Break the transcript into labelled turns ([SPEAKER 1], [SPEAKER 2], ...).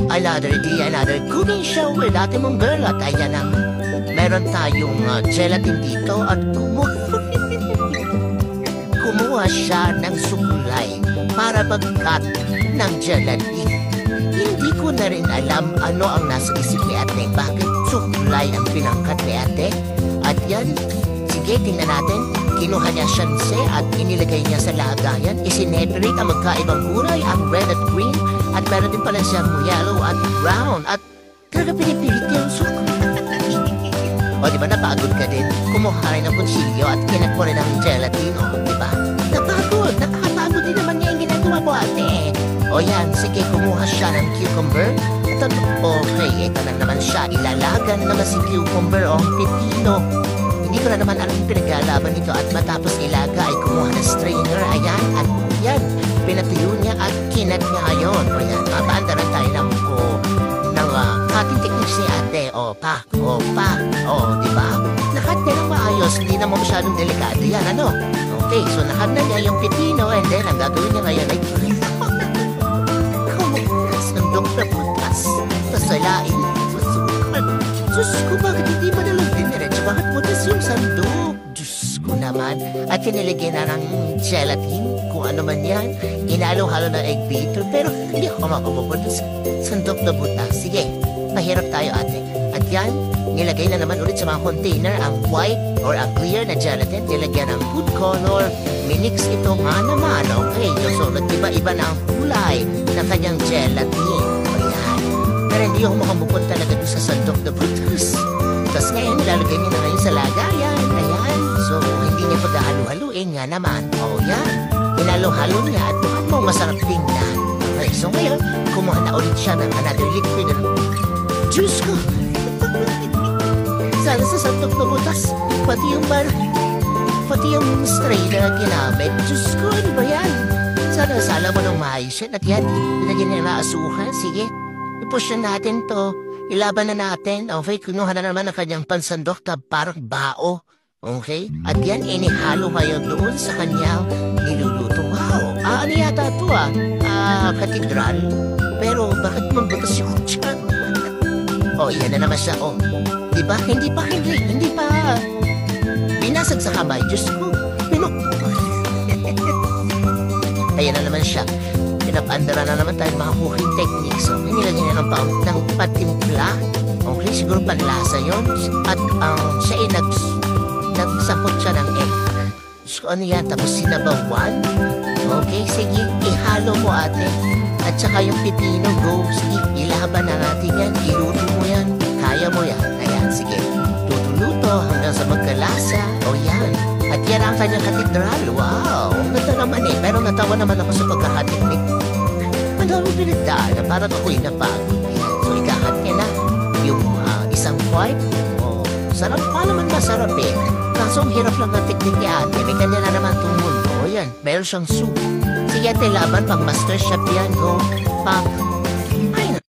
[SPEAKER 1] Another day, another cooking show with ate mong girl. At ayan ang meron tayong gelatin dito at kumuha siya ng suklay para mag-cut ng gelatin. Hindi ko na rin alam ano ang nasa isip ni ate. Bakit suklay ang pinangkat ni ate? At yan, sige, tingnan natin. Kinuha niya siyanse at inilagay niya sa lagayan. Isineparate ang magkaibang kulay, ang red at green. At meron din pala siyang yellow at brown. At talaga pinipilit niya yung suko. O diba napagod ka din? Kumuha rin ng kunsilyo at kinat mo rin ang gelatin. O diba? Napagod! Nakakapagod din naman niya yung ginagawa mo ate. O yan, sige, kumuha siya ng cucumber. Ito, okay, ito na naman siya. Ilalaga na naman si cucumber o pipino. Hindi ko na naman alam yung pinaglalaban nito at matapos ilaga ay kumuha ng strainer. Ayan, at yan, pinatuyo niya at kinat niya ngayon. O yan, mapaandaran tayo ng cutting techniques ni ate. O, diba? Nakat niya ng maayos, hindi naman masyadong delikado yan, ano? Okay, so nakat na niya yung pipino and then ang gagawin niya ngayon ay kumukas ng doktor putas. Pasalain, masukan. Diyos ko, bakit hindi mo nalang diniretso? Bakit butas yung sandok? Diyos ko naman. At kinilagyan na ng gelatin, kung ano man yan. Inalo-halo ng egg beater, pero hindi ako makapupunta sa sandok na butas. Sige, mahirap tayo ate. At yan, nilagay na naman ulit sa mga container ang white or ang clear na gelatin. Nilagyan ng food color. Minix ito nga naman. Okay, so nag-iba-iba na ang kulay ng kanyang gelatin. Ayan. Pero hindi ako makamupunta talaga doon sa sandok na butas. Tapos ngayon, nilalagay niya na ngayon sa lagayan. Ayan. So, hindi niya paghahalo-haluin nga naman. O yan. Hinalo-halo niya at mukhang mo masarap tingnan. Okay, so ngayon, kumuha na ulit siya ng another liquid. Diyos ko! Sana sa sandok na butas, pati yung strainer na ginamit. Diyos ko, ano ba yan? Sana sala mo ng maayos yan. At yan, nilagyan niya na asukan. Sige, i-push na natin to. Ilaban na natin. Okay, kunuha na naman ang kanyang pansandok na parang bao. Okay? At yan, inihalo kayo doon sa kanyang niluluto. Wow! Ano yata ito katedral. Pero bakit mambutas yung tiyan? Oh, yan na naman siya. Oh, diba? Hindi pa. Binasag sa kamay. Diyos ko. Ayan na naman siya. Pinapandara na naman tayo mga cooking techniques. So, nilagyan niya ng patimpla. Okay, siguro panlasa yun. At siya ay nagsapot siya ng egg. So, ano yan? Tapos sinabawan. Okay, sige. Ihalo mo ate. At saka yung pipino, go. Sige, ilaban na natin yan. Iluto mo yan. Kaya mo yan. Ayan, sige. Luto-luto hanggang sa magkalasa. O yan. At yan ang kanyang katedral. Wow! Ganda naman eh. Pero natawa naman ako sa pagkakatiknik. Madami pinagdaan na parang ako'y napagod. Ayan. So, ikakat niya na yung isang white. Oh, sarap pa naman masarap eh. Kaso ang hirap lang ang teknik ni ate. May kanya na naman itong mundo. O yan, meron siyang soup. Sige ate, laban pang master chef yan. Go, pak.